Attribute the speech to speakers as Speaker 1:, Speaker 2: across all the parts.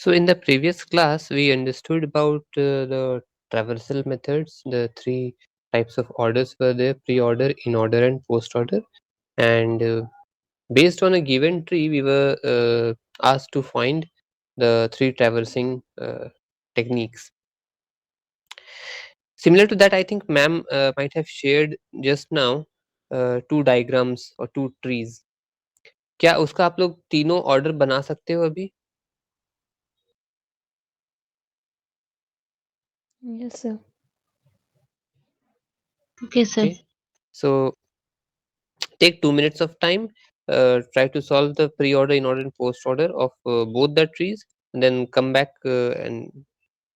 Speaker 1: So in the previous class, we understood about the traversal methods. The three types of orders were there: pre-order, in-order, and post-order. And based on a given tree, we were asked to find the three traversing techniques. Similar to that, I think ma'am might have shared just now two diagrams or two trees. क्या उसका आप लोग तीनों order बना सकते हो अभी?
Speaker 2: Yes, sir.
Speaker 3: Okay, sir.
Speaker 1: Okay. So take 2 minutes of time. Try to solve the pre-order, in-order, and post-order of both the trees, and then come back and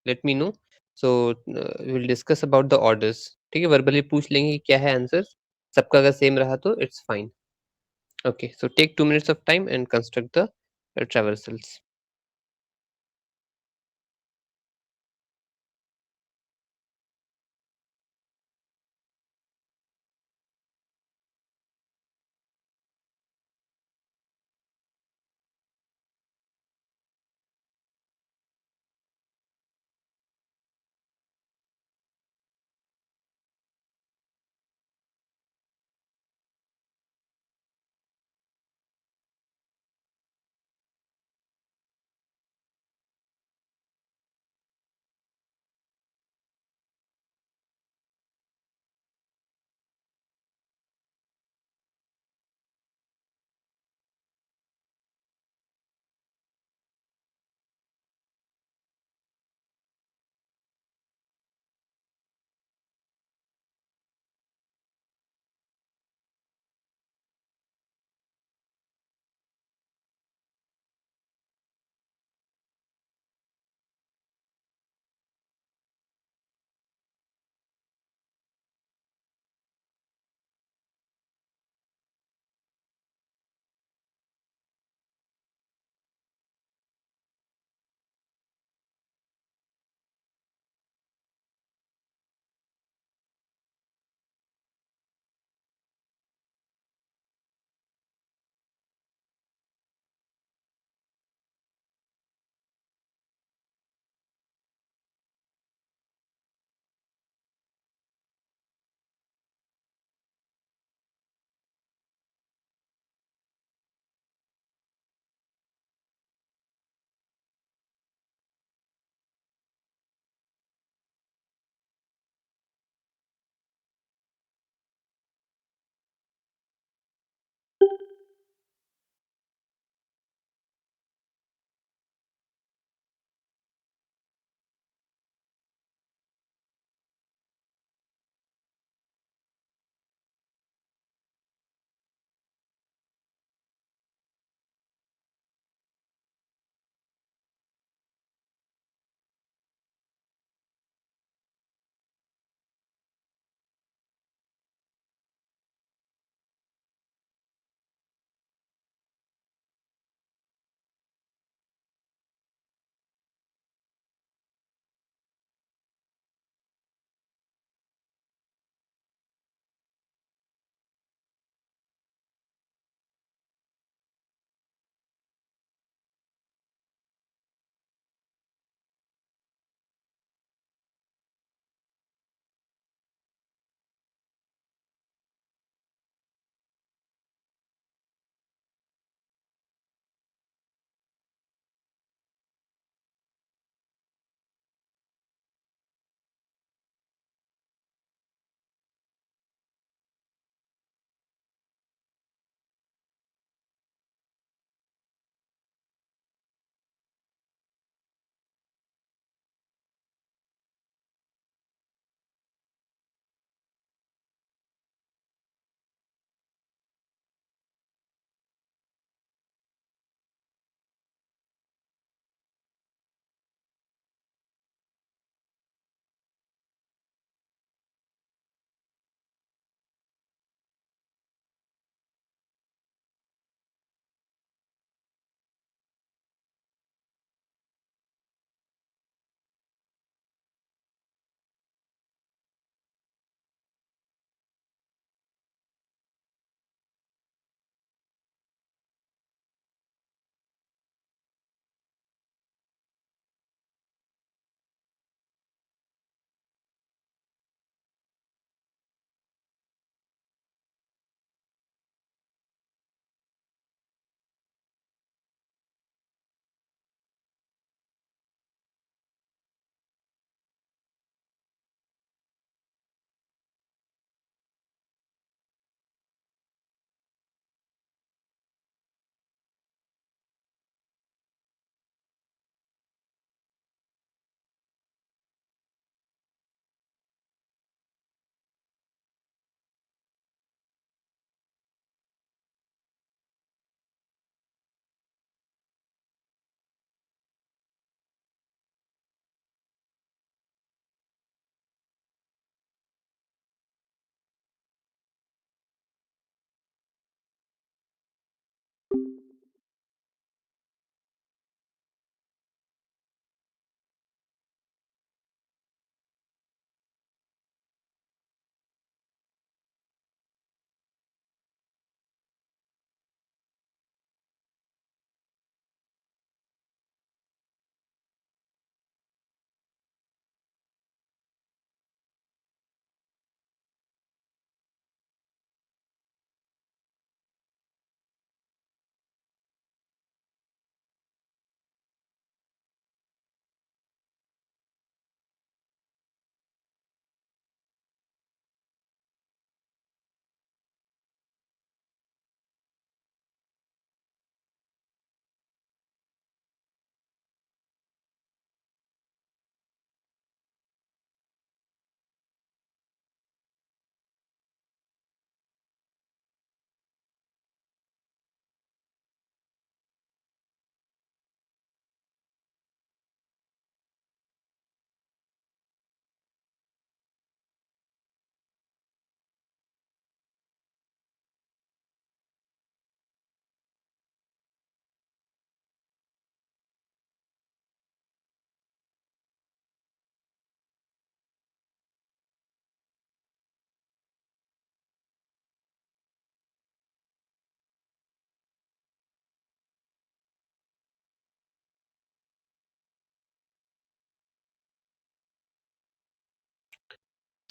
Speaker 1: let me know. So we'll discuss about the orders. ठीक है, verbally पूछ लेंगे कि क्या है answer. सबका अगर same रहा तो it's fine. Okay, so take 2 minutes of time and construct the traversals.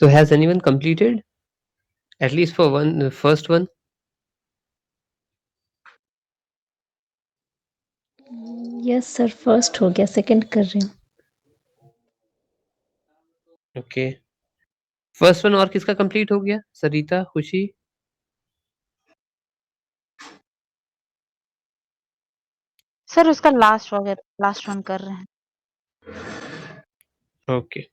Speaker 1: So has anyone completed at least for one first one?
Speaker 2: Yes sir, first हो गया, सेकंड कर रही हूँ।
Speaker 1: ओके, फर्स्ट वन और किसका कंप्लीट हो गया? सरिता, खुशी?
Speaker 3: सर उसका लास्ट हो गया, लास्ट वन कर रहे हैं।
Speaker 1: Okay,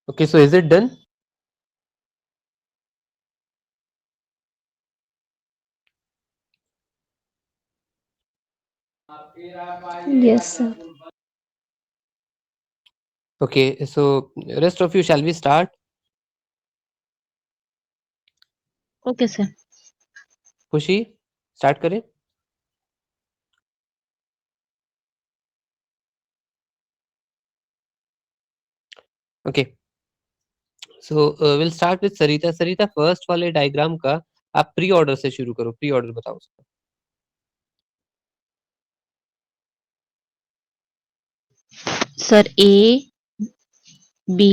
Speaker 1: okay, so is it done?
Speaker 2: Yes sir.
Speaker 1: Okay, so rest of you, shall we start?
Speaker 3: Okay sir.
Speaker 1: खुशी, स्टार्ट करें? Okay, so will start with Sarita. Sarita, first वाले diagram का आप प्री ऑर्डर से शुरू करो, प्री ऑर्डर बताओ उसका।
Speaker 3: Sir A B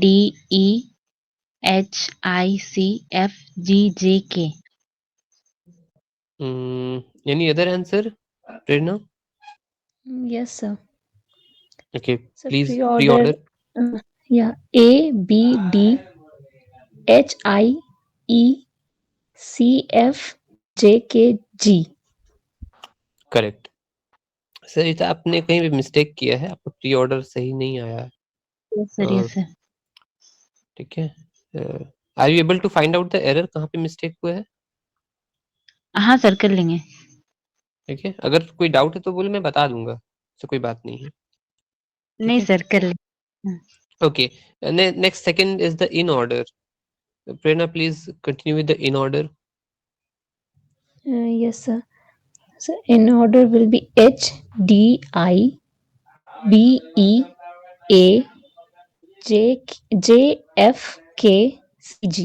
Speaker 3: D E H I C F G J K.
Speaker 1: Any other answer, Prerna?
Speaker 2: Yes sir.
Speaker 1: Okay,
Speaker 2: sir
Speaker 1: please
Speaker 2: pre
Speaker 1: pre
Speaker 2: order,
Speaker 1: order.
Speaker 2: या A B D H I E CFJKG.
Speaker 1: Correct. Sarita, आपने कहीं भी mistake किया है, आपका pre order सही नहीं आया है।
Speaker 3: Yes, sir. Yes, sir.
Speaker 1: ठीक है, are you able to find out the error, कहाँ पे मिस्टेक हुआ है?
Speaker 3: हाँ सर, कर लेंगे।
Speaker 1: ठीक है, अगर कोई डाउट है तो बोले, मैं बता दूंगा, तो कोई बात नहीं है। ठीक
Speaker 3: नहीं
Speaker 1: है,
Speaker 3: सर, कर लेंगे।
Speaker 1: Okay. Next second is the in order. Prerna, please continue with the in order.
Speaker 2: Yes, sir. So in order will be HDIBEAJFKCG.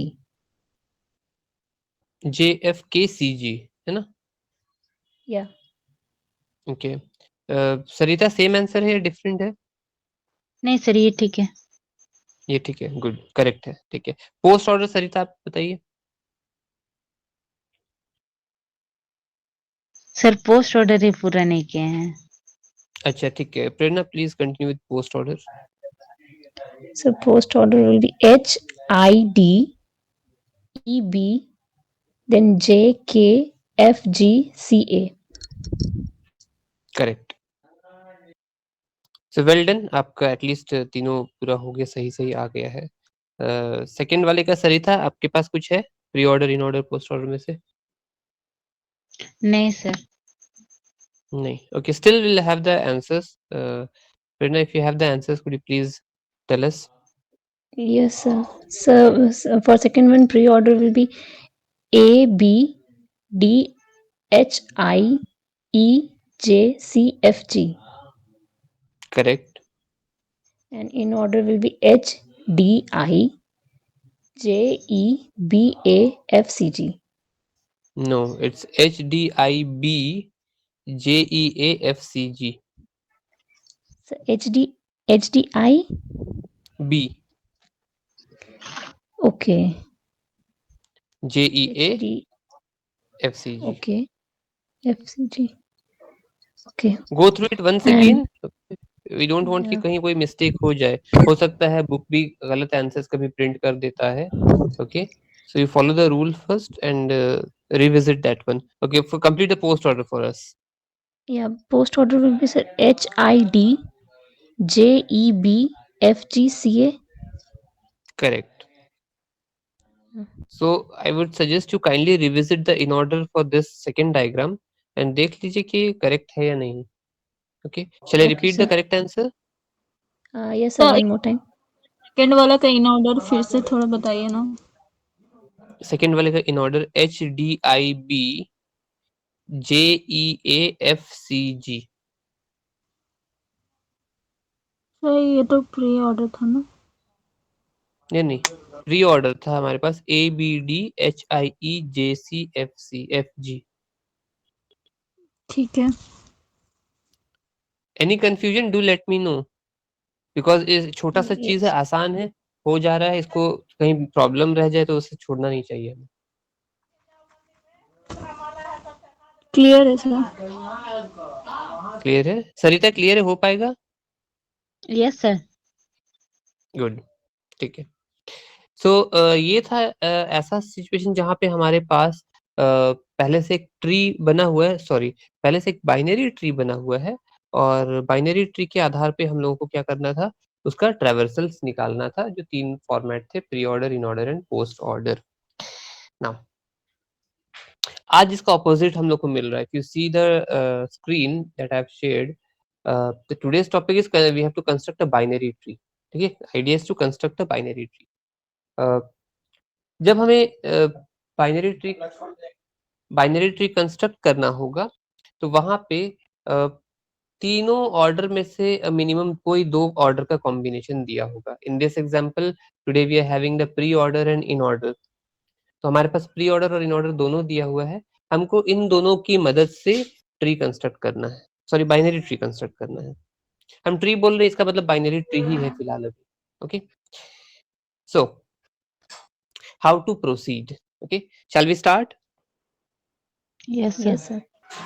Speaker 1: JFKCG है ना?
Speaker 2: Yeah.
Speaker 1: ओके, सरिता, सेम आंसर है या डिफरेंट है?
Speaker 3: नहीं सर, ये ठीक है।
Speaker 1: ये ठीक है, गुड, करेक्ट है। ठीक है, पोस्ट ऑर्डर सरिता, आप बताइए।
Speaker 3: सर पोस्ट ऑर्डर ही पूरा नहीं किए हैं।
Speaker 1: अच्छा ठीक है, Prerna please continue with post order.
Speaker 2: So post order will be HIDEB, then JKFGCA.
Speaker 1: Correct, so well done, आपका एटलीस्ट तीनों पूरा हो गया, सही सही आ गया है। सेकंड वाले का सरिता, आपके पास कुछ है pre order, in order, post order में से?
Speaker 3: नहीं सर।
Speaker 1: नहीं, okay, still will have the answers. Prerna, if you have the answers, could you please tell us?
Speaker 2: Yes, sir. So for second one, pre-order will be ABDHIEJCFG,
Speaker 1: correct.
Speaker 2: and in order will be HDIJEBAFCG.
Speaker 1: No, it's HDIBJEAFCG.
Speaker 2: So HDI.
Speaker 1: B.
Speaker 2: Okay.
Speaker 1: JEAFCG.
Speaker 2: HD. Okay. FCG. Okay.
Speaker 1: Go through it once
Speaker 2: And
Speaker 1: again. We don't want कि
Speaker 2: yeah.
Speaker 1: कहीं कोई mistake हो जाए. हो सकता है book भी गलत आंसर्स कभी प्रिंट कर देता है. Okay, so you follow the rule first and revisit that one. Okay, for complete the post order for us.
Speaker 2: Yeah, post order will be, sir, HIDJEBFGCA.
Speaker 1: Correct. So I would suggest you kindly revisit the in order for this second diagram and देख लीजिए कि correct है या नहीं. Okay, shall I
Speaker 2: Okay,
Speaker 1: repeat the
Speaker 2: sir.
Speaker 1: correct answer?
Speaker 2: Yes, sir.
Speaker 4: Sir
Speaker 2: One more time.
Speaker 4: Second वाला का in order फिर से थोड़ा बताइए ना।
Speaker 1: सेकंड वाले का in order HDIBJEAFCG.
Speaker 4: सर ये तो प्री ऑर्डर था ना।
Speaker 1: नहीं, प्री ऑर्डर था हमारे पास ABDHIEJCFCFG.
Speaker 4: ठीक है।
Speaker 1: Any confusion, do let me know, because ये छोटा सा चीज है,
Speaker 2: Yes.
Speaker 1: आसान है, हो जा रहा है, इसको कहीं प्रॉब्लम रह जाए तो उसे छोड़ना नहीं चाहिए हमें.
Speaker 4: क्लियर है सर।
Speaker 1: क्लियर है सरिता? क्लियर है, हो पाएगा?
Speaker 3: Yes sir.
Speaker 1: गुड, ठीक है. सो ये था ऐसा सिचुएशन जहाँ पे हमारे पास पहले से एक ट्री बना हुआ है, सॉरी, पहले से एक बाइनरी ट्री बना हुआ है, और बाइनरी ट्री के आधार पे हम लोगों को क्या करना था, उसका ट्रेवर्सल्स निकालना था, जो 3 फॉर्मेट थे, pre order, in order and post order. Now आज इसका ऑपोजिट हम लोग को मिल रहा है. If you see the screen that I have shared, the today's topic is we have to construct a binary tree. ठीक है, idea is to construct a binary tree. जब हमें बाइनरी ट्री कंस्ट्रक्ट करना होगा, तो वहां पे तीनों ऑर्डर में से मिनिमम कोई 2 ऑर्डर का कॉम्बिनेशन दिया होगा. In this example today we are having the pre order and in order. तो हमारे पास प्री ऑर्डर और इन ऑर्डर दोनों दिया हुआ है. हमको इन दोनों की मदद से ट्री कंस्ट्रक्ट करना है, सॉरी, बाइनरी ट्री कंस्ट्रक्ट करना है. हम ट्री बोल रहे हैं, इसका मतलब बाइनरी ट्री ही है फिलहाल अभी. Okay, so how to proceed? Okay, shall we start?
Speaker 3: Yes sir.
Speaker 2: Yes, sir.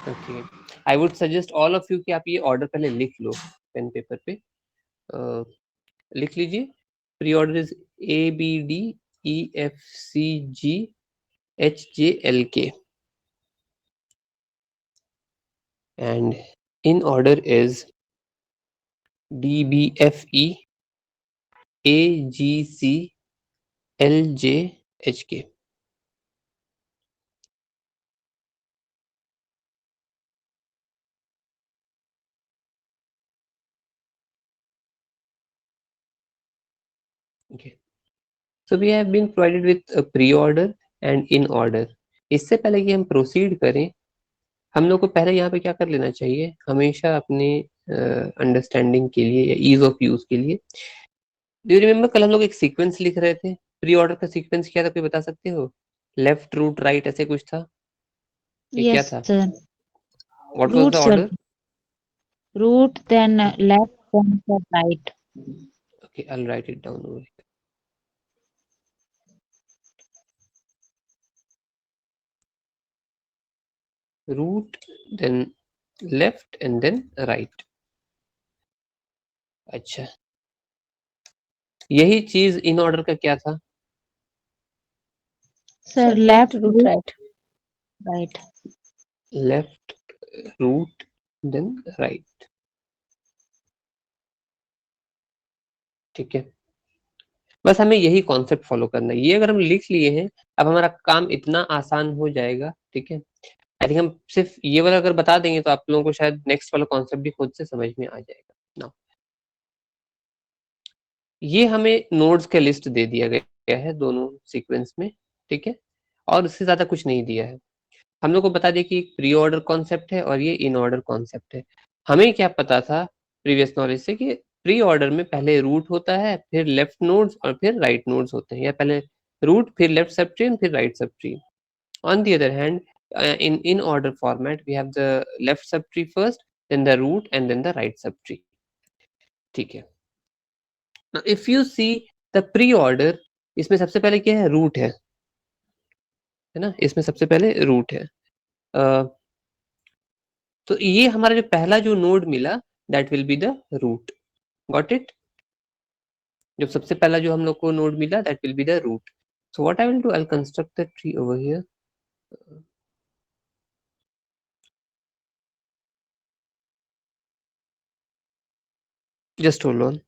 Speaker 1: Okay, I would suggest all of you कि आप ये ऑर्डर पहले लिख लो पेन पेपर पे. लिख लीजिए. Pre order is ABDEFCG HJLK, and in order is DBFE, AGC, LJHK. Okay. So we have been provided with a pre-order and in order. इससे पहले कि हम प्रोसीड करें, हम लोग को पहले यहाँ पे क्या कर लेना चाहिए, हमेशा अपने अंडरस्टैंडिंग के लिए या ईज ऑफ यूज के लिए, डू यू रिमेम्बर कल हम लोग एक सीक्वेंस लिख रहे थे, प्री ऑर्डर का सीक्वेंस क्या था, कोई बता सकते हो? लेफ्ट रूट राइट ऐसे कुछ था, ये क्या
Speaker 3: Yes,
Speaker 1: था?
Speaker 3: sir.
Speaker 1: What was the
Speaker 3: Root, sir.
Speaker 1: Order?
Speaker 3: Root, then left, then the right.
Speaker 1: Okay, I'll write it down over here. Root, then left and then right. अच्छा, यही चीज इन ऑर्डर का क्या था?
Speaker 3: Sir,
Speaker 2: Sir,
Speaker 3: left,
Speaker 2: root
Speaker 3: root,
Speaker 2: right.
Speaker 3: right.
Speaker 1: Left root then right. ठीक है, बस हमें यही कॉन्सेप्ट फॉलो करना है. ये अगर हम लिख लिए हैं, अब हमारा काम इतना आसान हो जाएगा. ठीक है, आई थिंक हम सिर्फ ये वाला अगर बता देंगे तो आप लोगों को शायद नेक्स्ट वाला कॉन्सेप्ट भी खुद से समझ में आ जाएगा. नाउ ये हमें नोड्स का लिस्ट दे दिया गया है दोनों सीक्वेंस में. ठीक है, और उससे ज्यादा कुछ नहीं दिया है. हम लोग को बता दिया कि एक प्री ऑर्डर कॉन्सेप्ट है और ये इन ऑर्डर कॉन्सेप्ट है. हमें क्या पता था प्रीवियस नॉलेज से कि प्री ऑर्डर में पहले रूट होता है, फिर लेफ्ट नोड्स और फिर राइट नोड्स होते हैं, या पहले रूट फिर लेफ्ट सब ट्री फिर right sub tree. On the other hand, in order format, we have the left subtree first, then the root, and then the right subtree. ठीक है. Now, if you see the pre-order, इसमें सबसे पहले क्या है? root है ना? इसमें सबसे पहले root है. तो ये हमारा जो पहला जो नोड मिला, that will be the root. Got it? जब सबसे पहला जो हम लोग को नोड मिला, that will be the root. So what I will do, I'll construct the tree over here. Just hold on.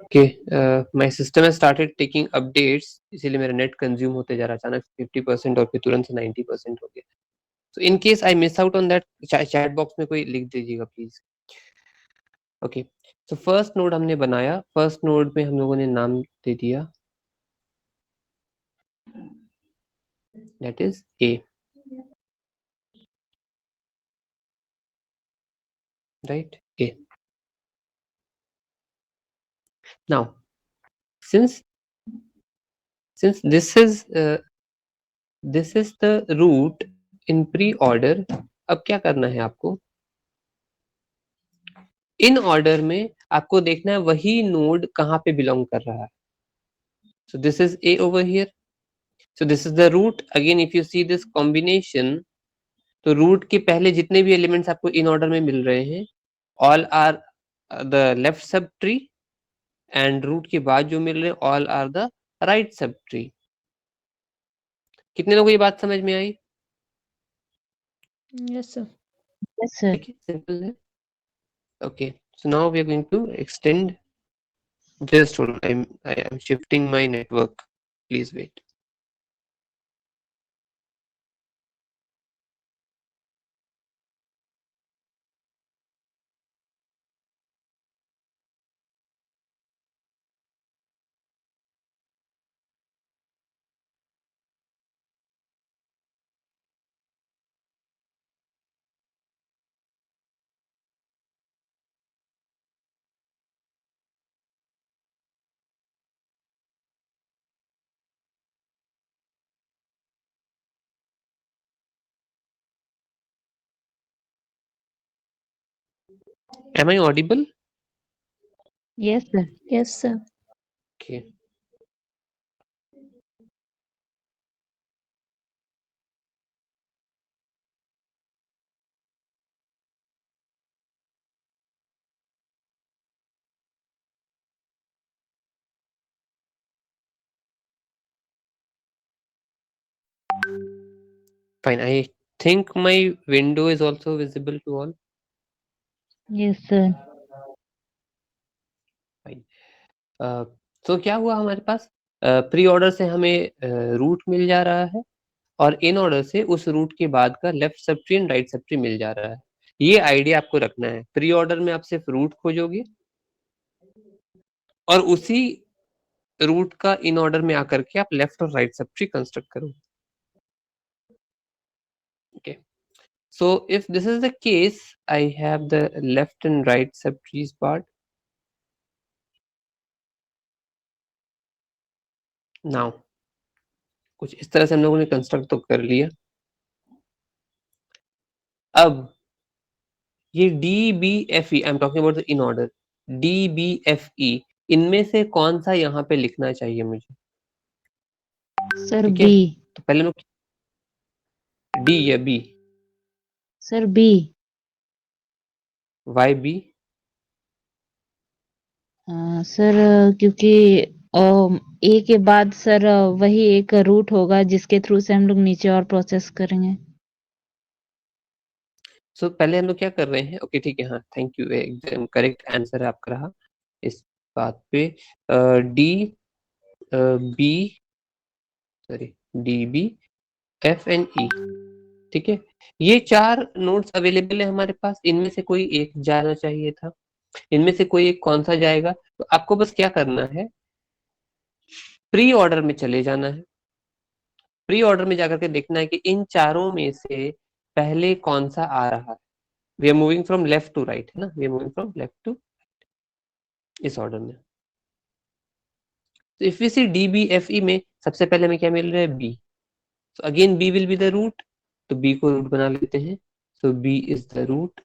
Speaker 1: Okay, my system has started taking updates, इसीलिए मेरा नेट कंज्यूम होते जा रहा है. अचानक 50% और फिर तुरंत से 90% हो गया. So in case I miss out on that, chat box में कोई लिख दीजिएगा please. Okay, so first node हमने बनाया. फर्स्ट नोड में हम लोगों ने नाम दे दिया, that is A, right? A. Now since this is the root in pre-order, अब क्या करना है आपको? इन ऑर्डर में आपको देखना है वही नोड कहाँ पे बिलोंग कर रहा है. So this is A over here. So this is the root. Again, if you see this combination, तो root के पहले जितने भी एलिमेंट्स आपको इन ऑर्डर में मिल रहे हैं, all are the left सब ट्री, एंड root के बाद जो मिल रहे हैं all are the right sub tree. कितने लोगों को ये बात समझ में आई?
Speaker 2: Yes, sir.
Speaker 3: Yes, sir.
Speaker 1: ठीक है, सिंपल है. Okay, so now we are going to extend. Just hold on, I am shifting my network. Please wait. Am I audible?
Speaker 3: Yes, sir.
Speaker 2: Yes, sir.
Speaker 1: Okay. Fine. I think my window is also visible to all.
Speaker 5: Yes, sir.
Speaker 1: Fine. तो क्या हुआ हमारे पास, pre order से हमें root मिल जा रहा है और इन ऑर्डर से उस रूट के बाद का left sub tree and right सब ट्री मिल जा रहा है। ये आइडिया आपको रखना है। प्री ऑर्डर में आप सिर्फ रूट खोजोगे और उसी रूट का इन ऑर्डर में आकर के आप लेफ्ट और राइट सब ट्री कंस्ट्रक्ट करोगे। Okay. So if this is the case, I have the left and right subtrees part. Now, कुछ इस तरह से हम लोगों ने कंस्ट्रक्ट तो कर लिया। अब ये DBFE, I am talking about the in order, DBFE, इनमें से कौन सा यहाँ पे लिखना चाहिए मुझे?
Speaker 5: सर
Speaker 1: ठीक है,
Speaker 5: बी।
Speaker 1: तो पहले मैं D या B?
Speaker 5: Sir B.
Speaker 1: Why B?
Speaker 5: Sir क्योंकि ए के बाद सर वही एक रूट होगा जिसके थ्रू से हम लोग नीचे और प्रोसेस करेंगे।
Speaker 1: सो पहले हम लोग क्या कर रहे हैं? ओके ठीक है, हाँ थैंक यू, एकदम करेक्ट आंसर है आपका रहा इस बात पे। D B sorry DB F and E, ठीक है, ये 4 नोड्स अवेलेबल है हमारे पास। इनमें से कोई एक जाना चाहिए था, इनमें से कोई एक कौन सा जाएगा? तो आपको बस क्या करना है, प्री ऑर्डर में चले जाना है। प्री ऑर्डर में जाकर के देखना है कि इन चारों में से पहले कौन सा आ रहा है। We are moving from left to right, है ना, we are moving from left to इस ऑर्डर में। तो इफ वी सी DBFE में सबसे पहले हमें क्या मिल रहा है? B। So again B will be the root, तो B को रूट बना लेते हैं। So B is the root,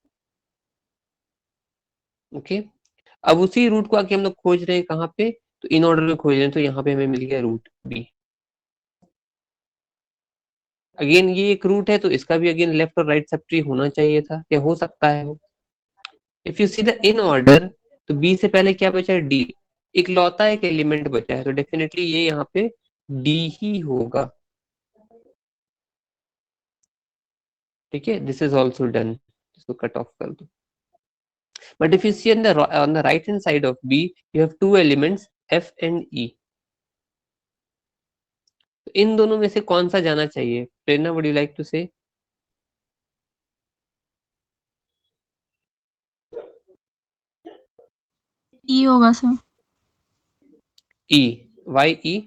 Speaker 1: okay. अब उसी रूट को आके हम लोग खोज रहे हैं कहाँ पे? तो इन ऑर्डर में खोज रहे हैं, तो यहाँ पे हमें मिल गया रूट B। अगेन ये एक रूट है, तो इसका भी अगेन लेफ्ट और राइट सब ट्री होना चाहिए था, क्या हो सकता है वो? If you see the in order, तो B से पहले क्या बचा है? D। इकलौता एक एलिमेंट बचा है, तो डेफिनेटली ये यहाँ पे D ही होगा। ठीक है, दिस इज ऑल्सो डन, इसको कट ऑफ कर दो। But if you see on the right hand side of B, you have 2 elements F and E। तो इन दोनों में से कौन सा जाना चाहिए? प्रेरणा, वुड यू लाइक टू से?
Speaker 4: ई होगा sir.
Speaker 1: E। Why E?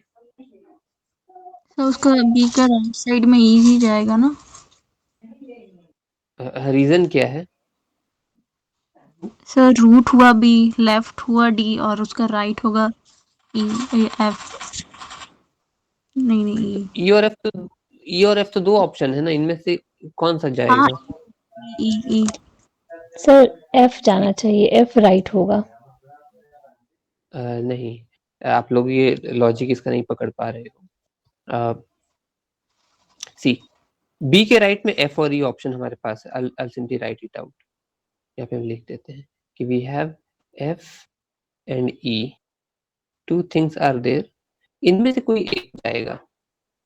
Speaker 4: Sir उसका बी का राइट साइड में ई ही जाएगा ना।
Speaker 1: रीजन क्या है?
Speaker 4: सर रूट हुआ बी, लेफ्ट हुआ डी और उसका राइट होगा ई एफ। नहीं नहीं ई।
Speaker 1: E और F तो E और F तो 2 ऑप्शन है ना, इनमें से कौन सा
Speaker 4: हाँ
Speaker 1: जाएगा?
Speaker 4: ई ई।
Speaker 2: सर एफ जाना चाहिए, एफ राइट होगा।
Speaker 1: नहीं, आप लोग ये लॉजिक इसका नहीं पकड़ पा रहे हो। सी, B के राइट में F और E ऑप्शन हमारे पास है। I'll simply write it out। यहाँ पे हम लिख देते हैं कि we have F and E, 2 things are there, इनमें से कोई एक जाएगा।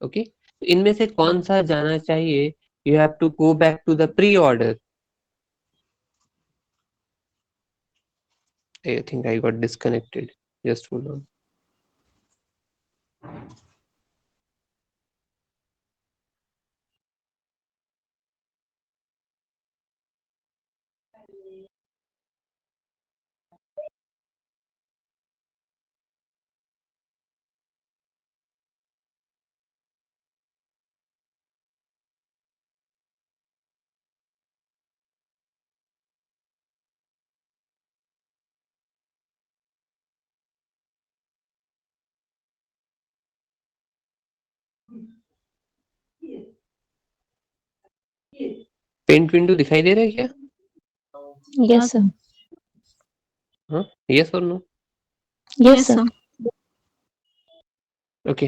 Speaker 1: ओके, तो इनमें से कौन सा जाना चाहिए? You have to go back to the pre-order। I think I got disconnected, just hold on। Paint window दिखाई दे रहा है क्या?
Speaker 2: यस सर,
Speaker 1: हाँ, यस और नो?
Speaker 2: Yes sir.
Speaker 1: ओके,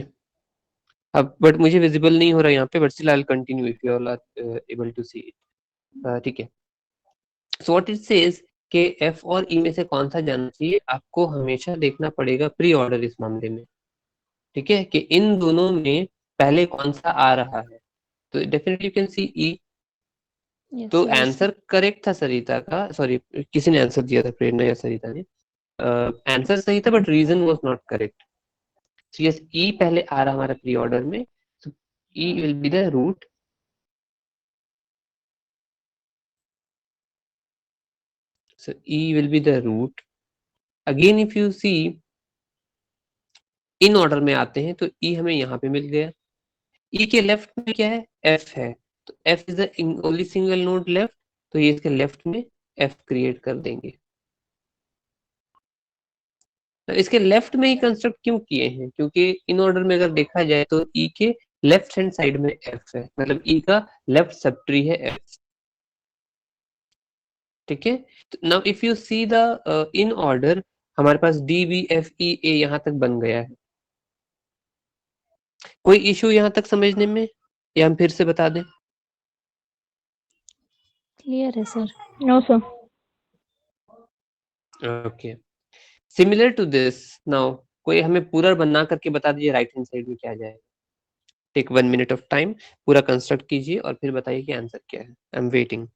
Speaker 1: अब बट मुझे विजिबल नहीं हो रहा यहाँ पे, but still I will continue if you all are able to see it. ठीक है, सो व्हाट इट सेज कि F और E में से कौन सा जाना चाहिए? आपको हमेशा देखना पड़ेगा प्री ऑर्डर इस मामले में। ठीक है, कि इन दोनों में पहले कौन सा आ रहा है। So definitely you can see E.
Speaker 2: Yes,
Speaker 1: तो
Speaker 2: sir. Yes, sir.
Speaker 1: Answer correct था सरिता का, सॉरी किसी ने आंसर दिया था, प्रेरणा या सरिता ने। आंसर सही था but reason was not correct. So yes, E पहले आ रहा हमारा प्री ऑर्डर में, so E will be the root. So E will be the root. Again if you see in order में आते हैं तो E हमें यहाँ पे मिल गया। E के लेफ्ट में क्या है? F है, तो F is the only single node left, तो ये इसके लेफ्ट में F क्रिएट कर देंगे। तो इसके लेफ्ट में ही कंस्ट्रक्ट क्यों किए हैं? क्योंकि इन ऑर्डर में अगर देखा जाए तो E के लेफ्ट हैंड साइड में F है, मतलब E का लेफ्ट सब ट्री है F। ठीक है, now if you see the in order, हमारे पास D B F E A यहाँ तक बन गया है। कोई इशू यहाँ तक समझने में, या हम फिर से बता दें?
Speaker 2: Clear है sir.
Speaker 5: No sir.
Speaker 1: Okay, similar to this now कोई हमें पूरा बना करके बता दीजिए राइट हैंड साइड में क्या जाएगा। टेक 1 मिनट ऑफ टाइम, पूरा कंस्ट्रक्ट कीजिए और फिर बताइए कि आंसर क्या है। I am waiting.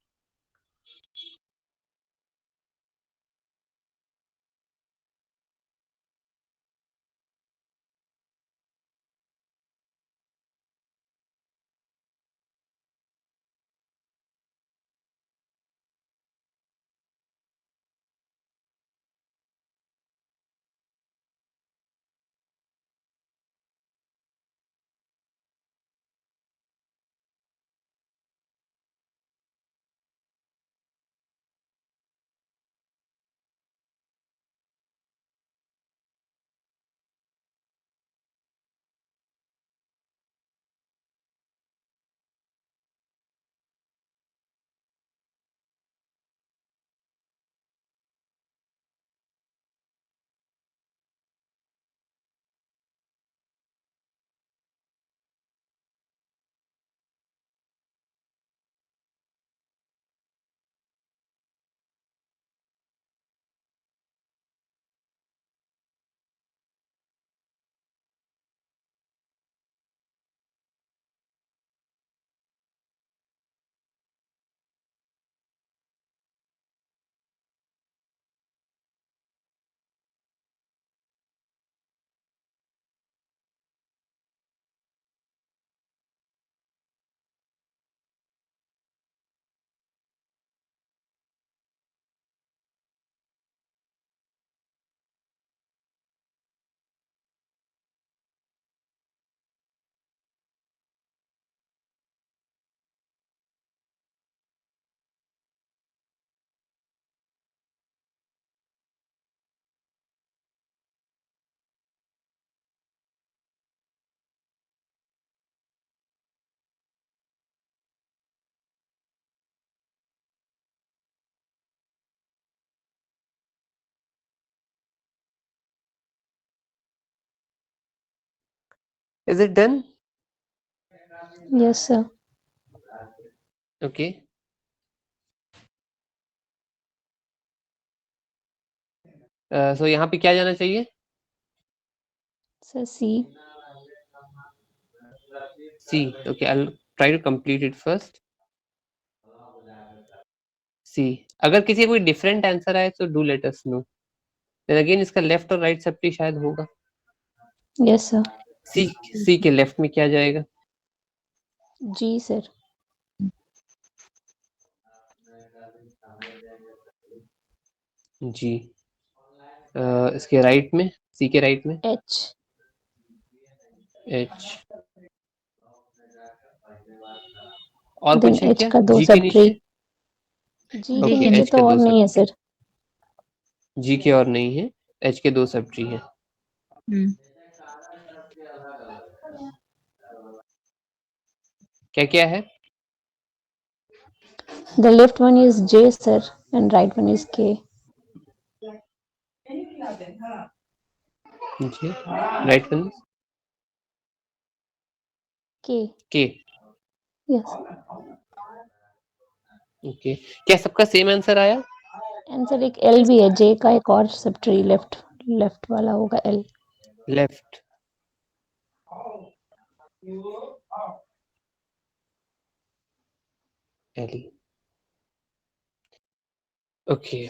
Speaker 1: Is it done?
Speaker 2: Yes, sir.
Speaker 1: Okay, so यहाँ पे क्या जाना चाहिए?
Speaker 2: Sir, C.
Speaker 1: C. Okay, I'll try to complete it first. C. अगर किसी कोई डिफरेंट आंसर आए तो do let us know. Then again इसका लेफ्ट और राइट सब ट्री शायद होगा।
Speaker 2: Yes, sir.
Speaker 1: C के लेफ्ट में क्या जाएगा?
Speaker 2: G, sir.
Speaker 1: G. इसके राइट में, C के राइट में
Speaker 2: H.
Speaker 1: H। और
Speaker 2: Then
Speaker 1: कुछ है
Speaker 2: H
Speaker 1: क्या
Speaker 2: का दो
Speaker 1: G के
Speaker 2: सब
Speaker 1: नीचे?
Speaker 2: G के
Speaker 1: ओके,
Speaker 2: नीचे
Speaker 1: H
Speaker 2: तो
Speaker 1: के
Speaker 2: और
Speaker 1: दो
Speaker 2: नहीं है
Speaker 1: सब,
Speaker 2: सर.
Speaker 1: G के और नहीं है, H के दो सब ट्री है। क्या क्या है?
Speaker 2: The left one is J, sir, and right one is K.
Speaker 1: जी, right one
Speaker 2: K.
Speaker 1: K।
Speaker 2: Yes.
Speaker 1: Okay, क्या सबका सेम आंसर आया?
Speaker 2: आंसर एक L भी है. J का एक और सब ट्री लेफ्ट वाला होगा L.
Speaker 1: लेफ्ट। एल। ओके,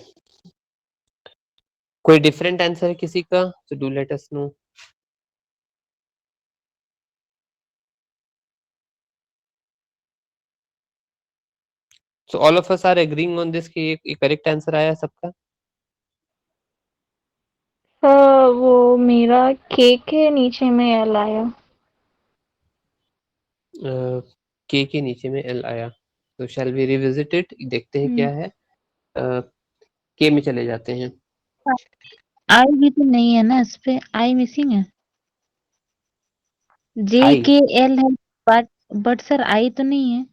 Speaker 1: कोई डिफरेंट आंसर है किसी का? तो do let us no. So all of us are agreeing on this कि ये करेक्ट आंसर आया सबका?
Speaker 2: वो मेरा के नीचे में एल आया।
Speaker 1: के नीचे में एल आया। तो शैल वी रिविजिट इट, देखते हैं क्या है। के में चले जाते हैं।
Speaker 5: आई भी तो नहीं है ना इस पे, आई मिसिंग है। जे
Speaker 1: आई,
Speaker 5: के एल है, बट सर आई तो नहीं है।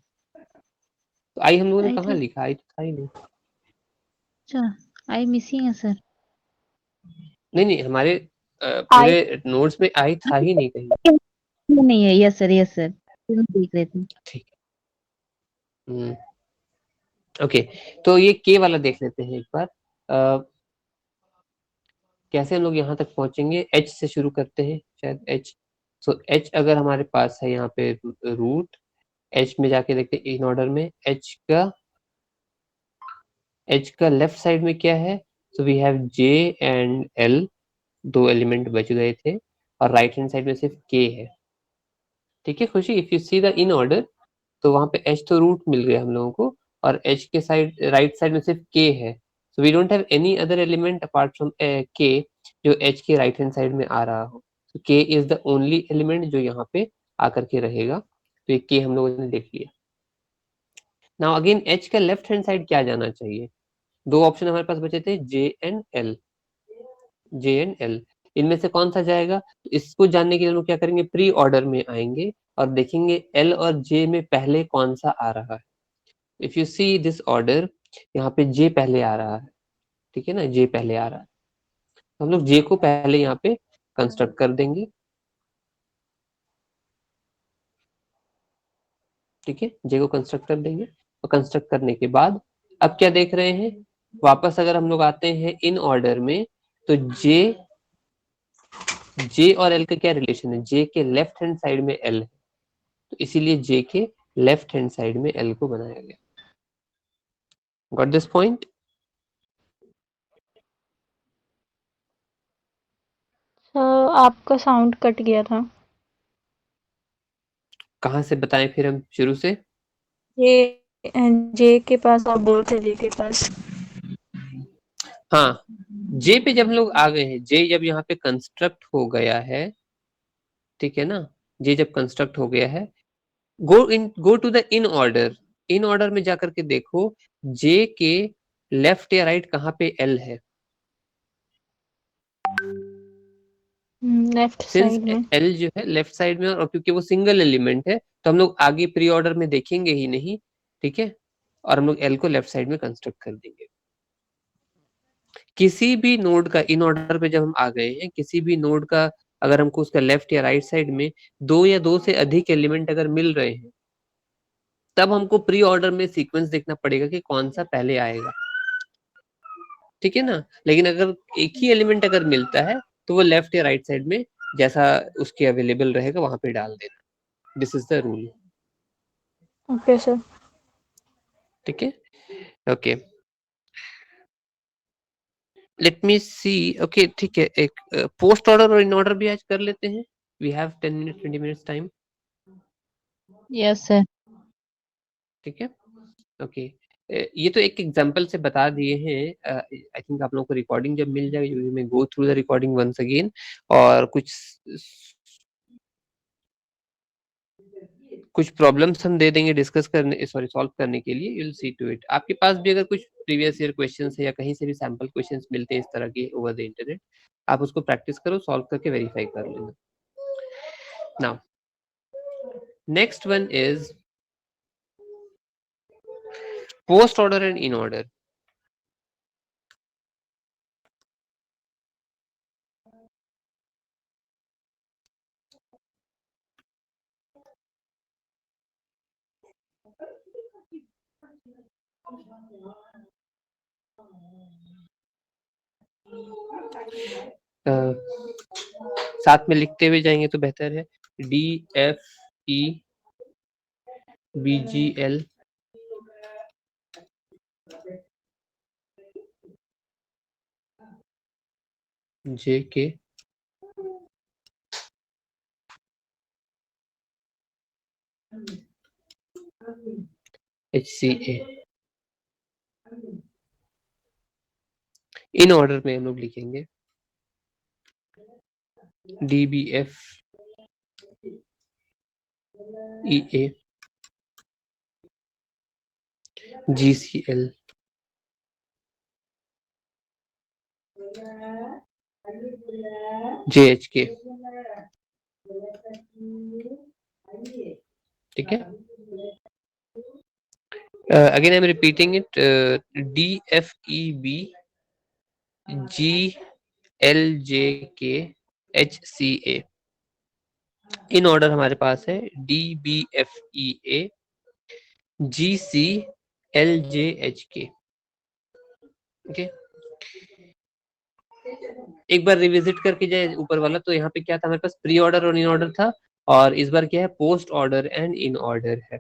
Speaker 1: तो आई हम लोगों ने
Speaker 5: आई
Speaker 1: कहाँ
Speaker 5: तो,
Speaker 1: लिखा? आई तो था ही नहीं।
Speaker 5: अच्छा आई मिसिंग है सर।
Speaker 1: नहीं, हमारे
Speaker 2: आई
Speaker 1: पूरे नोट्स में आई था ही नहीं कहीं।
Speaker 5: नहीं है, यस सर यस सर, देख रहे थे।
Speaker 1: ठीक है। ओके, तो ये के वाला देख लेते हैं एक बार। कैसे हम लोग यहाँ तक पहुंचेंगे? एच से शुरू करते हैं शायद, एच। सो एच अगर हमारे पास है यहाँ पे रूट, एच में जाके देखते हैं इन ऑर्डर में। एच का लेफ्ट साइड में क्या है? So we have J and L, दो एलिमेंट बच गए थे, और राइट हैंड साइड में सिर्फ के है। ठीक है खुशी, if you see the in order, तो वहां पे एच तो रूट मिल गया हम लोगों को, और एच के साइड राइट साइड में सिर्फ के है। So we don't have any other element apart from K जो एच के राइट हैंड साइड में आ रहा हो। तो के इज द ओनली एलिमेंट जो यहाँ पे आकर के रहेगा। तो ये के हम लोगों ने देख लिया। नाउ अगेन एच का लेफ्ट हैंड साइड क्या जाना चाहिए? दो ऑप्शन हमारे पास बचे थे, जे and L. J and L, इनमें से कौन सा जाएगा? तो इसको जानने के लिए हम लोग क्या करेंगे, प्री ऑर्डर में आएंगे और देखेंगे एल और जे में पहले कौन सा आ रहा है। If you see this order, यहाँ पे जे पहले आ रहा है। ठीक है ना, जे पहले आ रहा है, तो हम लोग जे को पहले यहाँ पे कंस्ट्रक्ट कर देंगे। ठीक है, जे को कंस्ट्रक्ट कर देंगे, और कंस्ट्रक्ट करने के बाद अब क्या देख रहे हैं, वापस अगर हम लोग आते हैं इन ऑर्डर में, तो जे और एल का क्या रिलेशन है? जे के लेफ्ट हैंड साइड में एल है, तो इसीलिए जे के लेफ्ट हैंड साइड में एल को बनाया गया। Got this point?
Speaker 2: आपका साउंड कट गया था।
Speaker 1: कहाँ से बताएं फिर हम शुरू से?
Speaker 2: जे के पास आप बोलते जे के पास।
Speaker 1: हाँ, जे पे जब हम लोग आ गए हैं, जे जब यहाँ पे कंस्ट्रक्ट हो गया है, ठीक है ना, जे जब कंस्ट्रक्ट हो गया है, go to the in order. In order में जाकर के देखो जे के लेफ्ट या राइट कहाँ पे एल है।
Speaker 2: लेफ्ट
Speaker 1: सिंस
Speaker 2: साइड में।
Speaker 1: एल जो है लेफ्ट साइड में, और क्योंकि वो सिंगल एलिमेंट है, तो हम लोग आगे प्री ऑर्डर में देखेंगे ही नहीं। ठीक है, और हम लोग एल को लेफ्ट साइड में कंस्ट्रक्ट कर देंगे। किसी भी नोड का इन ऑर्डर पे जब हम आ गए हैं, किसी भी नोड का अगर हमको उसका लेफ्ट या राइट साइड में दो या दो से अधिक एलिमेंट अगर मिल रहे हैं, तब हमको प्री ऑर्डर में सीक्वेंस देखना पड़ेगा कि कौन सा पहले आएगा। ठीक है ना, लेकिन अगर एक ही एलिमेंट अगर मिलता है, तो वो लेफ्ट या राइट साइड में जैसा उसके अवेलेबल रहेगा वहां पे डाल देना। This is the rule.
Speaker 2: Okay sir.
Speaker 1: ठीक है, ओके, लेट मी सी। ओके ठीक है, एक पोस्ट ऑर्डर और इन ऑर्डर भी आज कर लेते हैं। We have 10 minute 20 minutes time.
Speaker 5: Yes sir.
Speaker 1: ठीक है, ओके। ये तो एक एग्जांपल से बता दिए हैं। आई थिंक आप लोगों को रिकॉर्डिंग जब मिल जाएगी, you may go through the recording once again, और कुछ प्रॉब्लम्स हम दे देंगे डिस्कस करने, सॉरी सॉल्व करने के लिए। You will see to it. आपके पास भी अगर कुछ प्रीवियस ईयर क्वेश्चंस है या कहीं से भी सैंपल क्वेश्चंस मिलते हैं इस तरह के ओवर द इंटरनेट, आप उसको प्रैक्टिस करो, सॉल्व करके वेरीफाई कर लेना। Now next one is post order and in order. साथ में लिखते हुए जाएंगे तो बेहतर है। D F E B G L JK, HCA। In order में हम लोग लिखेंगे DBF, EA, GCL, JHK। ठीक है, again I am repeating it, DFEB, GLJK, HCA। In order हमारे पास है DBFEA, GCLJHK। ओके, एक बार रिविजिट करके जाए ऊपर वाला, तो यहाँ पे क्या था हमारे पास, प्री ऑर्डर और इन ऑर्डर था, और इस बार क्या है, post order and in order है।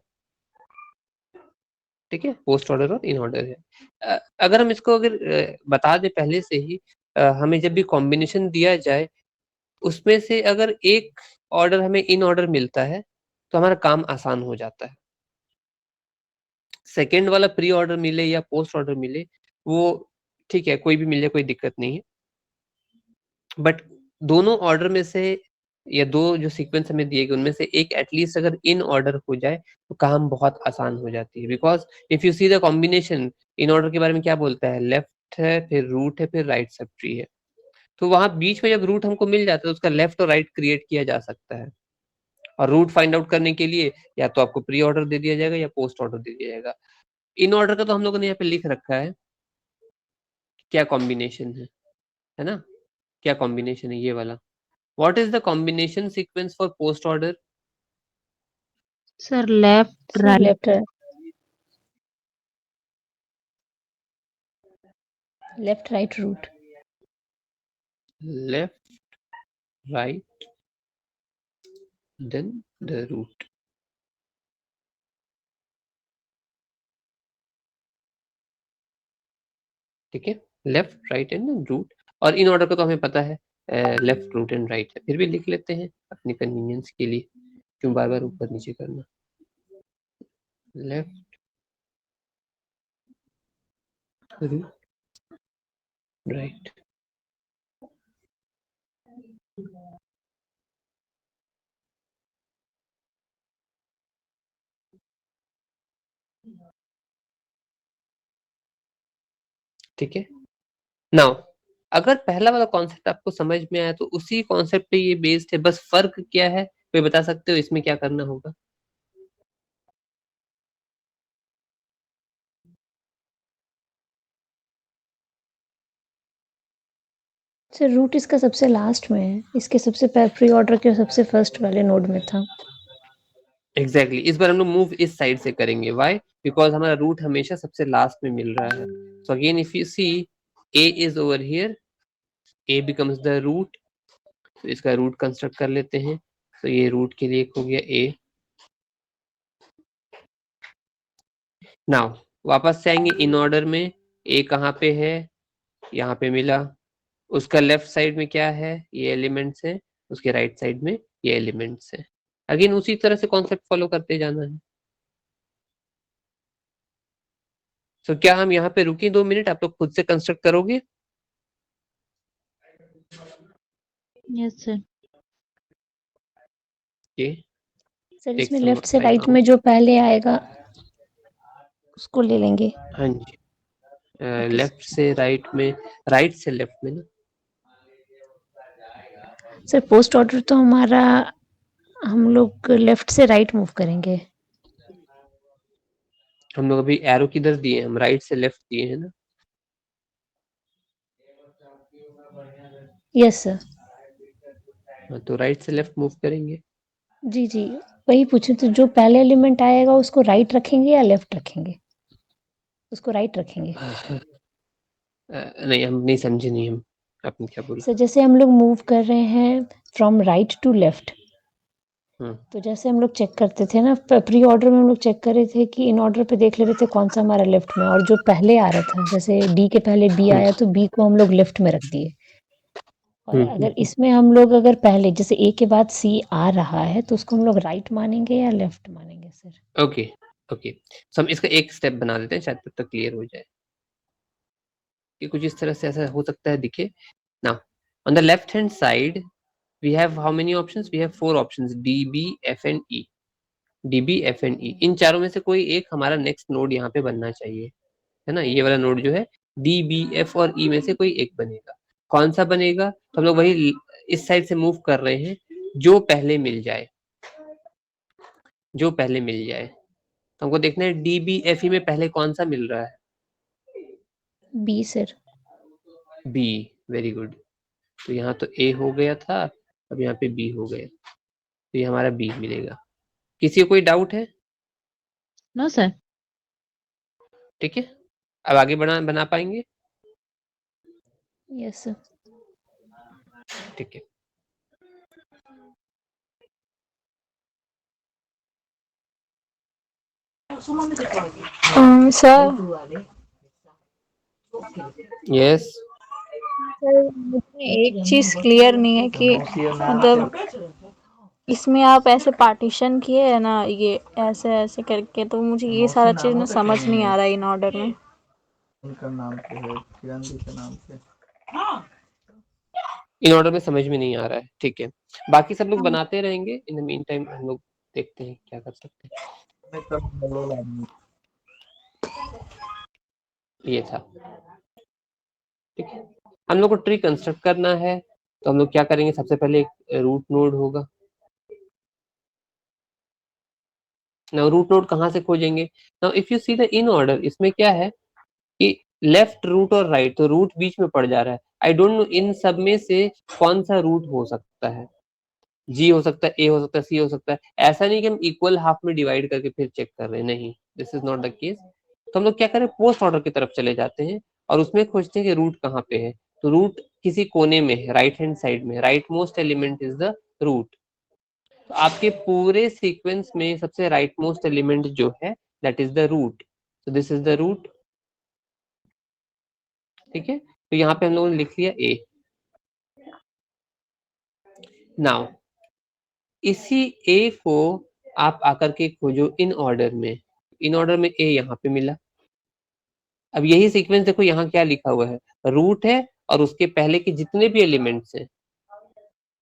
Speaker 1: ठीक है, पोस्ट ऑर्डर और इन ऑर्डर है। अगर हम इसको अगर बता दें पहले से ही, हमें जब भी कॉम्बिनेशन दिया जाए, उसमें से अगर एक ऑर्डर हमें इन ऑर्डर मिलता है तो हमारा काम आसान हो जाता है। सेकेंड वाला प्री ऑर्डर मिले या पोस्ट ऑर्डर मिले, वो ठीक है, कोई भी मिल जाए, कोई दिक्कत नहीं है, बट दोनों ऑर्डर में से या दो जो सीक्वेंस हमें दिए गए उनमें से एक एटलीस्ट अगर इन ऑर्डर हो जाए तो काम बहुत आसान हो जाती है। Because if you see the combination, in order के बारे में क्या बोलता है, लेफ्ट है, फिर रूट है, फिर राइट सब ट्री है। तो वहां बीच में जब रूट हमको मिल जाता है तो उसका लेफ्ट और राइट क्रिएट किया जा सकता है, और रूट फाइंड आउट करने के लिए या तो आपको प्री ऑर्डर दे दिया जाएगा या पोस्ट ऑर्डर दे दिया जाएगा। इन ऑर्डर का तो हम लोगों ने यहाँ पे लिख रखा है क्या कॉम्बिनेशन है ना, क्या कॉम्बिनेशन है ये वाला। What is the combination sequence for post order?
Speaker 5: Sir left right
Speaker 2: left right root.
Speaker 1: Left right then the root. ठीक है, लेफ्ट राइट एंड रूट। और इन ऑर्डर का तो हमें पता है लेफ्ट रूट एंड राइट है, फिर भी लिख लेते हैं अपनी कन्वीनियंस के लिए, क्यों बार बार ऊपर नीचे करना। Left root right. ठीक है, नाउ अगर पहला वाला कॉन्सेप्ट आपको समझ में आया तो उसी कॉन्सेप्ट पे ये बेस्ड है, बस फर्क क्या है कोई बता सकते हो इसमें क्या करना होगा?
Speaker 2: सर रूट इसका सबसे लास्ट में है, इसके सबसे प्री ऑर्डर के सबसे फर्स्ट वाले नोड में था।
Speaker 1: एग्जैक्टली इस बार हम लोग मूव इस साइड से करेंगे। व्हाई? बिकॉज हमारा रूट हमेशा सबसे लास्ट में मिल रहा है। So again if you see a is over here, a becomes the root, तो इसका रूट कंस्ट्रक्ट कर लेते हैं। तो ये रूट के लिए एक हो गया a। नाउ वापस से आएंगे इन ऑर्डर में, a कहाँ पे है, यहाँ पे मिला, उसका लेफ्ट साइड में क्या है, ये एलिमेंट्स है, उसके राइट साइड में ये एलिमेंट्स है। अगेन उसी तरह से कॉन्सेप्ट फॉलो करते जाना है। तो क्या हम यहाँ पे रुके 2 मिनट, आप लोग खुद से कंस्ट्रक्ट करोगे?
Speaker 5: Yes sir.
Speaker 1: ये
Speaker 2: सर
Speaker 1: Take
Speaker 2: इसमें
Speaker 1: some
Speaker 2: लेफ्ट से
Speaker 1: time
Speaker 2: राइट
Speaker 1: out.
Speaker 2: में जो पहले आएगा उसको ले लेंगे।
Speaker 1: हाँ जी,
Speaker 2: Okay,
Speaker 1: लेफ्ट से राइट में, राइट से लेफ्ट में ना।
Speaker 2: सर पोस्ट ऑर्डर तो हमारा हम लोग लेफ्ट से राइट मूव करेंगे।
Speaker 1: हम लोग अभी एरो किधर दिए, हम राइट से लेफ्ट दिए हैं ना।
Speaker 2: Yes sir.
Speaker 1: हाँ, तो राइट से लेफ्ट मूव करेंगे।
Speaker 2: जी जी, वही पूछे तो जो पहले एलिमेंट आएगा उसको राइट रखेंगे या लेफ्ट रखेंगे? उसको राइट रखेंगे।
Speaker 1: नहीं, हम नहीं समझे, नहीं हम, आपने क्या बोला?
Speaker 2: सर जैसे हम लोग मूव कर रहे हैं फ्रॉम राइट टू लेफ्ट,
Speaker 1: हम्म,
Speaker 2: तो जैसे हम लोग चेक करते थे ना, प्री ऑर्डर में हम लोग चेक कर रहे थे कि इन ऑर्डर पे देख ले रहे थे कौन सा हमारा लेफ्ट में, और जो पहले आ रहा था जैसे डी के पहले बी आया तो बी को हम लोग लेफ्ट में रख दिए। और अगर इसमें हम लोग अगर पहले जैसे ए के बाद सी आ रहा है तो उसको हम लोग राइट मानेंगे या लेफ्ट मानेंगे सर?
Speaker 1: ओके ओके, तो हम इसका एक स्टेप बना देते हैं, शायद तब तक क्लियर हो जाए कि कुछ इस तरह से ऐसा हो सकता है दिखे ना। On the left hand side we have how many options? We have 4 options, D B F and E. D B F and E, इन चारों में से कोई एक हमारा नेक्स्ट नोड यहाँ पे बनना चाहिए, है ना। ये वाला नोड जो है डी बी एफ और ई में से कोई एक बनेगा। कौन सा बनेगा? तो हम लोग वही इस साइड से मूव कर रहे हैं, जो पहले मिल जाए, जो पहले मिल जाए। तो हमको देखना है डी बी एफ ई में पहले कौन सा मिल रहा है।
Speaker 2: B sir.
Speaker 1: B, very good. तो यहाँ तो ए हो गया था, अब यहाँ पे बी हो गया, तो ये हमारा बी मिलेगा। किसी को कोई डाउट है?
Speaker 5: No sir.
Speaker 1: ठीक है, अब आगे बना पाएंगे?
Speaker 2: Yes sir.
Speaker 1: ठीक है,
Speaker 6: सर
Speaker 1: यस।
Speaker 6: मुझे एक चीज क्लियर नहीं है कि मतलब इसमें आप ऐसे पार्टीशन किए है ना, ये ऐसे ऐसे करके, तो मुझे ये सारा चीज ना समझ नहीं आ रहा है इन ऑर्डर में।
Speaker 7: उनका नाम पे है, किरण जी के नाम पे।
Speaker 1: इन ऑर्डर में समझ में नहीं आ रहा है, ठीक है। बाकी सब लोग बनाते रहेंगे, इन द मीन टाइम हम लोग देखते हैं क्या कर सकते हैं।
Speaker 7: मैं कब बगल आदमी।
Speaker 1: ये था, ठीक है। हम लोग को ट्री कंस्ट्रक्ट करना है, तो हम लोग क्या करेंगे? सबसे पहले एक रूट नोड होगा ना। रूट नोड कहाँ से खोजेंगे? Now if you see the in order, इसमें क्या है कि लेफ्ट रूट और राइट, तो रूट बीच में पड़ जा रहा है। आई डोंट नो इन सब में से कौन सा रूट हो सकता है। जी हो सकता है, ए हो सकता है, सी हो सकता है। ऐसा नहीं कि हम इक्वल हाफ में डिवाइड करके फिर चेक कर रहे हैं, नहीं, this is not the case. तो हम लोग क्या करें? पोस्ट ऑर्डर की तरफ चले जाते हैं और उसमें खोजते हैं कि रूट कहाँ पे है। तो रूट किसी कोने में है, राइट हैंड साइड में, right most element is the root. तो आपके पूरे सीक्वेंस में सबसे राइट मोस्ट एलिमेंट जो है that is the root, so this is the root, ठीक है। तो यहाँ पे हम लोगों ने लिख लिया ए। नाउ इसी ए को आप आकर के खोजो इन ऑर्डर में। इन ऑर्डर में ए यहाँ पे मिला। अब यही सीक्वेंस देखो, यहाँ क्या लिखा हुआ है? रूट है और उसके पहले के जितने भी एलिमेंट्स हैं,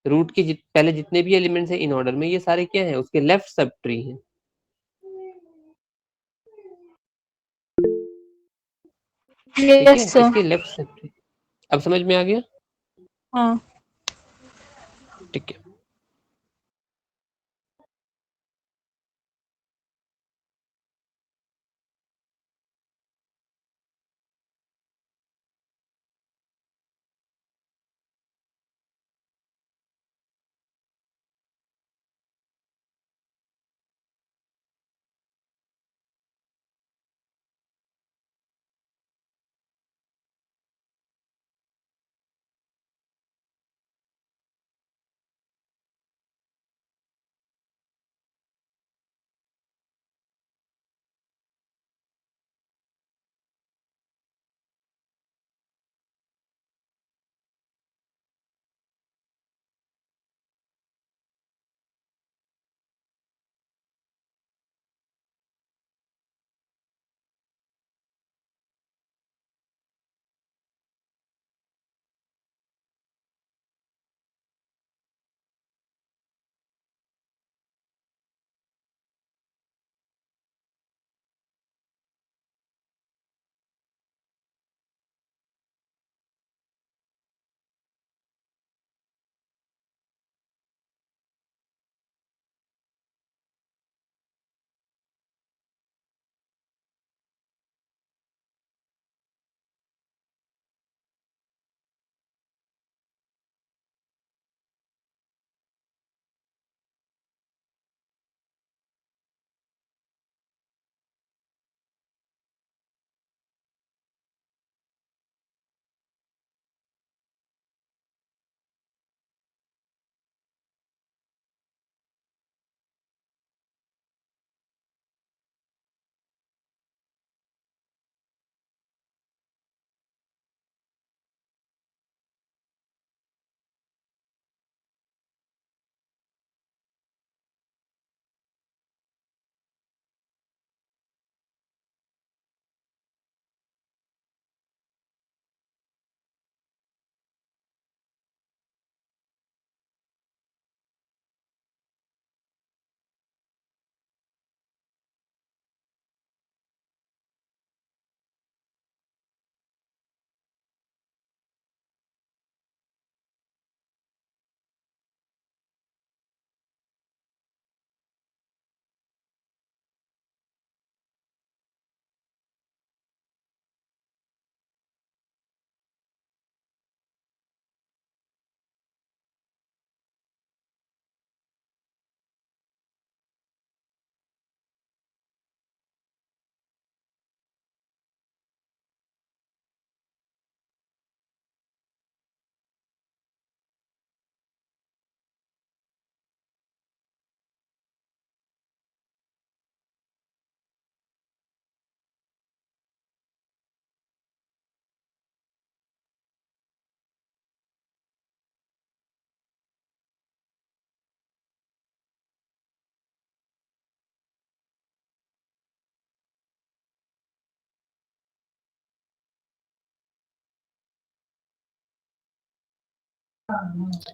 Speaker 1: रूट के पहले जितने भी एलिमेंट्स हैं इन ऑर्डर में, ये सारे क्या हैं? उसके लेफ्ट सब ट्री हैं, ठीक है,
Speaker 6: यस सर।
Speaker 1: इसके लेफ्ट सब ट्री। अब समझ में आ गया?
Speaker 6: हाँ।
Speaker 1: ठीक है।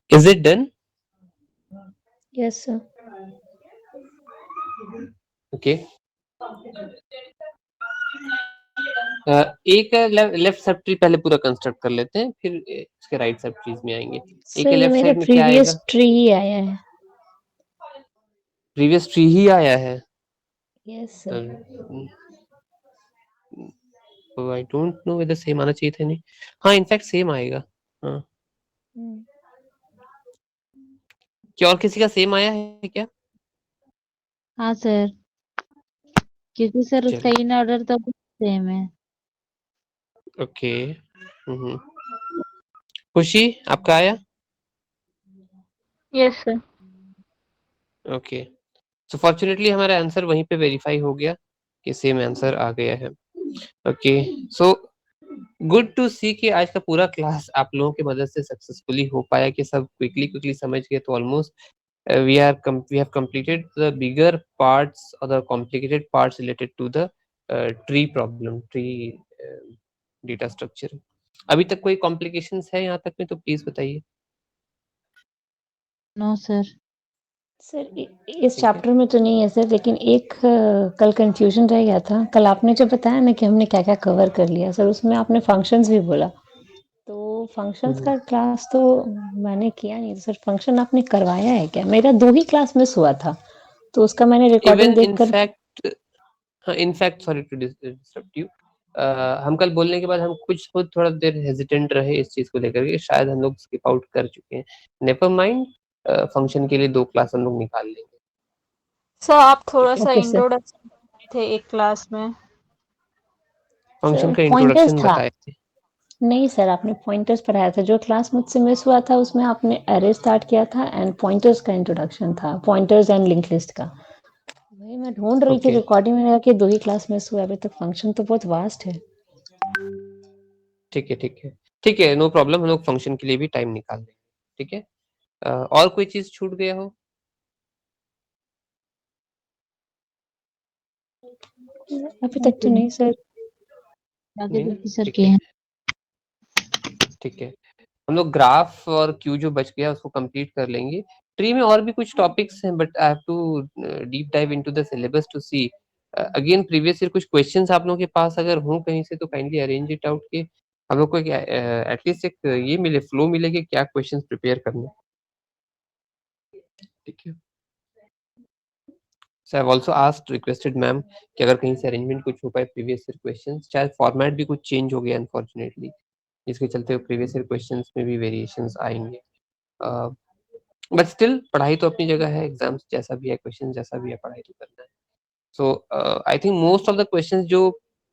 Speaker 1: Is it done?
Speaker 2: Yes, sir.
Speaker 1: Okay. एक लेफ्ट सब ट्री पहले पूरा कंस्ट्रक्ट कर लेते हैं, फिर इसके राइट सब ट्रीज में आएंगे। एक
Speaker 2: सर ये
Speaker 1: लेफ्ट
Speaker 2: मेरा
Speaker 1: साइड में क्या
Speaker 2: प्रीवियस
Speaker 1: आएगा?
Speaker 2: ट्री ही आया है।
Speaker 1: प्रीवियस ट्री ही आया है।
Speaker 2: Yes sir.
Speaker 1: I don't know whether same आना चाहिए था नहीं। हाँ इनफैक्ट सेम आएगा। हाँ क्या और किसी का सेम आया है क्या?
Speaker 5: हाँ सर, क्योंकि सर उसका
Speaker 1: चलो
Speaker 5: इन ऑर्डर तो सेम है।
Speaker 1: ओके। खुशी आपका आया?
Speaker 6: Yes sir.
Speaker 1: Okay so fortunately हमारा आंसर वहीं पे वेरीफाई हो गया कि सेम आंसर आ गया है। ओके सो गुड टू सी कि आज का पूरा क्लास आप लोगों की मदद से सक्सेसफुली हो पाया कि सब क्विकली समझ गए। तो almost we have completed the bigger parts or the complicated parts related to the tree problem, tree data structure। अभी तक कोई complications है यहाँ तक में तो प्लीज बताइए।
Speaker 5: No sir.
Speaker 2: सर इस
Speaker 1: ठीक है
Speaker 2: चैप्टर में तो नहीं है सर, लेकिन एक कल कंफ्यूजन रह गया था। कल आपने जो बताया ना कि हमने क्या क्या कवर कर लिया सर, उसमें आपने फंक्शंस भी बोला। तो फंक्शंस का क्लास तो मैंने किया नहीं सर। फंक्शन आपने करवाया है क्या? मेरा 2 ही क्लास मिस हुआ था, तो उसका मैंने रिकॉर्डिंग
Speaker 1: इवन
Speaker 2: देखकर
Speaker 1: in fact sorry to disturb you. हम कल बोलने के बाद हम कुछ खुद थोड़ा देर हेजिटेंट रहे इस चीज को लेकर के, शायद हम लोग स्किप आउट कर चुके हैं। नेवर माइंड, फंक्शन के लिए 2 क्लास हम लोग निकाल लेंगे।
Speaker 6: सर आप थोड़ा
Speaker 1: ठीक है
Speaker 6: सा
Speaker 2: ओके सर।
Speaker 6: इंट्रोडक्शन थे एक क्लास में।
Speaker 1: फंक्शन
Speaker 2: सर
Speaker 1: का
Speaker 2: पॉइंटर्स
Speaker 1: इंट्रोडक्शन
Speaker 2: था।
Speaker 1: बताए थे।
Speaker 2: नहीं सर, आपने पॉइंटर्स पढ़ाया था। जो क्लास मुझसे मिस हुआ था उसमें आपने अरे स्टार्ट किया था एंड पॉइंटर्स का इंट्रोडक्शन था, पॉइंटर्स एंड लिंक लिस्ट का। वही मैं ढूंढ रही थी
Speaker 1: ओके
Speaker 2: रिकॉर्डिंग में, कि 2 ही क्लास मिस हुआ। अभी तक फंक्शन तो बहुत वास्ट है।
Speaker 1: ठीक है नो प्रॉब्लम, हम लोग फंक्शन के लिए भी टाइम निकाल लेंगे। ठीक है और कोई चीज छूट गया हो?
Speaker 2: अभी तक तो नहीं सर।
Speaker 5: बाकी
Speaker 1: नहीं
Speaker 5: तो
Speaker 1: ना?
Speaker 5: सर
Speaker 1: ठीक
Speaker 5: के
Speaker 1: है
Speaker 5: हैं।
Speaker 1: ठीक है हम लोग ग्राफ और क्यू जो बच गया उसको कंप्लीट कर लेंगे। ट्री में और भी कुछ टॉपिक्स हैं but I have to deep dive into the syllabus to see again previous year कुछ क्वेश्चंस आप लोगों के पास अगर हों कहीं से तो काइंडली अरेंज इट आउट कि हम लोग को एटलीस्ट एक ये मिले, फ्लो मिले कि क्या क्वेश्चंस प्रिपेयर करने। ठीक है so I also asked requested ma'am कि अगर कहीं से अरेंजमेंट कुछ हो पाए प्रीवियस ईयर क्वेश्चंस, शायद फॉर्मेट भी कुछ चेंज हो गया अनफॉर्चुनेटली, जिसके चलते प्रीवियस ईयर क्वेश्चंस में भी वेरिएशंस आएंगे। बट स्टिल पढ़ाई तो अपनी जगह है, एग्जाम्स जैसा भी है, क्वेश्चन जैसा भी है, पढ़ाई तो करना है। So I think most of the questions जो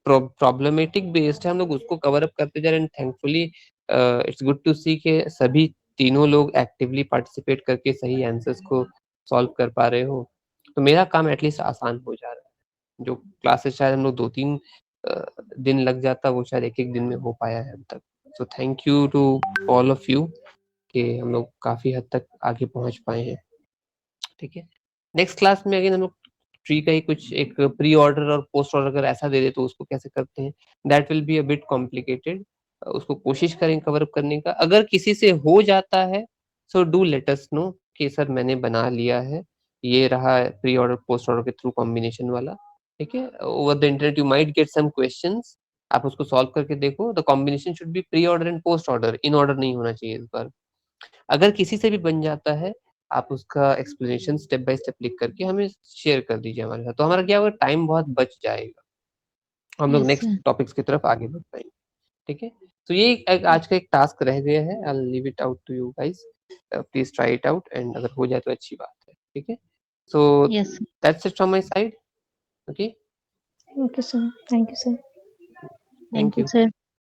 Speaker 1: प्रॉब्लमेटिक बेस्ड है हम लोग उसको कवर अप करते जा रहे हैं। थैंकफुली इट्स गुड टू सी के सभी तीनों लोग एक्टिवली पार्टिसिपेट करके सही आंसर्स को सॉल्व कर पा रहे हो, तो मेरा काम एटलीस्ट आसान हो जा रहा है। जो क्लासेस शायद हम लोग 2-3 दिन लग जाता वो शायद एक दिन में हो पाया है अब तक। So thank you to all of you कि हम लोग काफी हद तक आगे पहुंच पाए हैं। ठीक है नेक्स्ट क्लास में अगेन हम लोग ट्री का ही कुछ एक प्री ऑर्डर और पोस्ट ऑर्डर अगर ऐसा दे दे तो उसको कैसे करते हैं, that will be a bit complicated. उसको कोशिश करें कवर अप करने का। अगर किसी से हो जाता है so do let us know कि सर मैंने बना लिया है, ये रहा प्री ऑर्डर पोस्ट ऑर्डर के थ्रू कॉम्बिनेशन वाला। ठीक है over the internet you might get some questions, आप उसको सॉल्व करके देखो। The combination should be pre order and post order, in order नहीं होना चाहिए इस बार। अगर किसी से भी बन जाता है आप उसका एक्सप्लेनेशन स्टेप बाय स्टेप लिख करके हमें शेयर कर दीजिए हमारे साथ, तो हमारा क्या होगा टाइम बहुत बच जाएगा, हम लोग
Speaker 5: यस
Speaker 1: नेक्स्ट
Speaker 5: सर।
Speaker 1: टॉपिक्स की तरफ आगे बढ़ पाएंगे। ठीक है तो ये आज का एक टास्क रह गया है। I will leave it out to you guys, please try it out and अगर हो जाए तो अच्छी बात है। ठीक है so
Speaker 5: yes sir.
Speaker 1: That's it from my side. Okay
Speaker 2: okay sir, thank you sir.
Speaker 5: Thank
Speaker 1: thank
Speaker 5: you
Speaker 1: you.
Speaker 5: Sir.